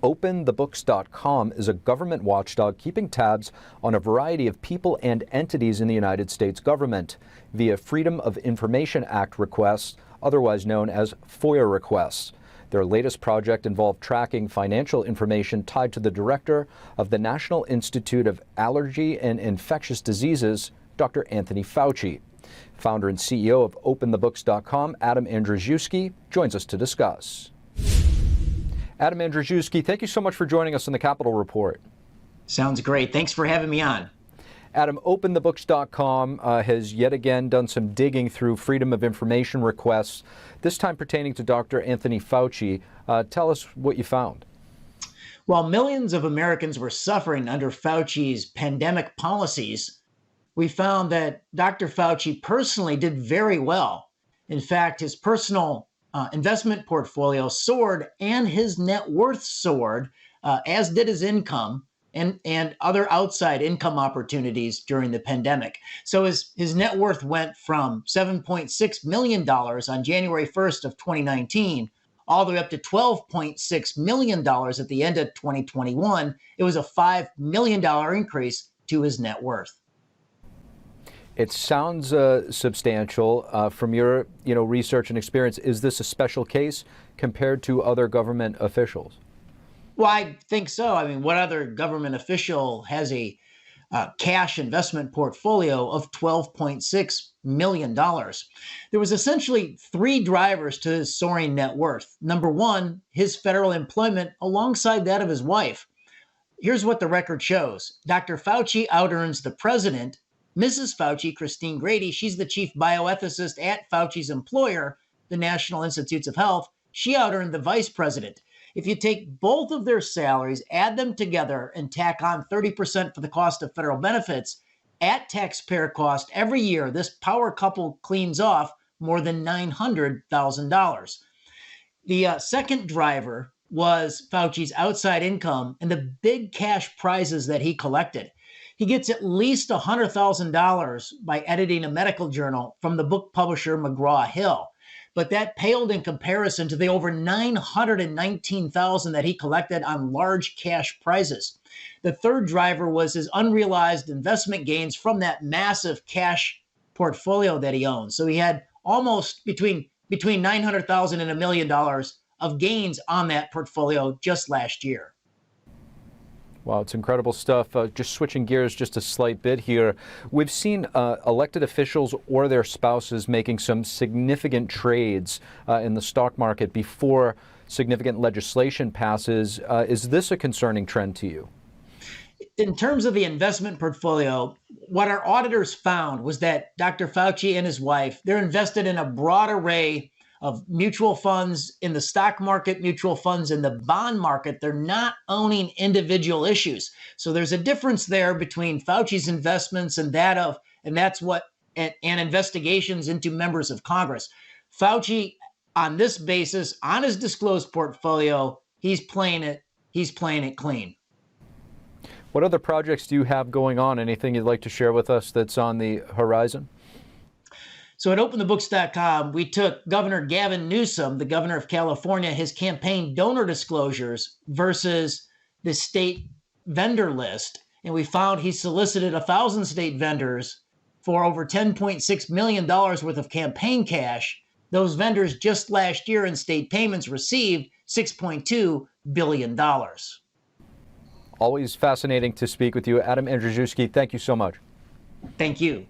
OpenTheBooks.com is a government watchdog keeping tabs on a variety of people and entities in the United States government via Freedom of Information Act requests, otherwise known as FOIA requests. Their latest project involved tracking financial information tied to the director of the National Institute of Allergy and Infectious Diseases, Dr. Anthony Fauci. Founder and CEO of OpenTheBooks.com, Adam Andrzejewski, joins us to discuss. Adam Andrzejewski, thank you so much for joining us on the Capitol Report. Sounds great. Thanks for having me on. Adam, OpenTheBooks.com has yet again done some digging through Freedom of Information requests, this time pertaining to Dr. Anthony Fauci. Tell us what you found. While millions of Americans were suffering under Fauci's pandemic policies, we found that Dr. Fauci personally did very well. In fact, his personal investment portfolio soared and his net worth soared, as did his income and other outside income opportunities during the pandemic. So his net worth went from $7.6 million on January 1st of 2019 all the way up to $12.6 million at the end of 2021. It was a $5 million increase to his net worth. It sounds substantial. From your research and experience, is this a special case compared to other government officials? Well, I think so. I mean, what other government official has a cash investment portfolio of $12.6 million? There was essentially three drivers to his soaring net worth. Number one, his federal employment alongside that of his wife. Here's what the record shows. Dr. Fauci out-earns the president. Mrs. Fauci, Christine Grady, she's the chief bioethicist at Fauci's employer, the National Institutes of Health. She out-earned the vice president. If you take both of their salaries, add them together, and tack on 30% for the cost of federal benefits, at taxpayer cost every year, this power couple cleans off more than $900,000. The second driver was Fauci's outside income and the big cash prizes that he collected. He gets at least $100,000 by editing a medical journal from the book publisher McGraw-Hill. But that paled in comparison to the over $919,000 that he collected on large cash prizes. The third driver was his unrealized investment gains from that massive cash portfolio that he owns. So he had almost between $900,000 and $1 million of gains on that portfolio just last year. Wow, it's incredible stuff. Just switching gears just a slight bit here. We've seen elected officials or their spouses making some significant trades in the stock market before significant legislation passes. Is this a concerning trend to you? In terms of the investment portfolio, what our auditors found was that Dr. Fauci and his wife, they're invested in a broad array of mutual funds in the stock market, mutual funds in the bond market. They're not owning individual issues. So there's a difference there between Fauci's investments and investigations into members of Congress. Fauci, on this basis, on his disclosed portfolio, he's playing it clean. What other projects do you have going on? Anything you'd like to share with us that's on the horizon? So at OpenTheBooks.com, we took Governor Gavin Newsom, the governor of California, his campaign donor disclosures versus the state vendor list. And we found he solicited 1,000 state vendors for over $10.6 million worth of campaign cash. Those vendors just last year in state payments received $6.2 billion. Always fascinating to speak with you. Adam Andrzejewski, thank you so much. Thank you.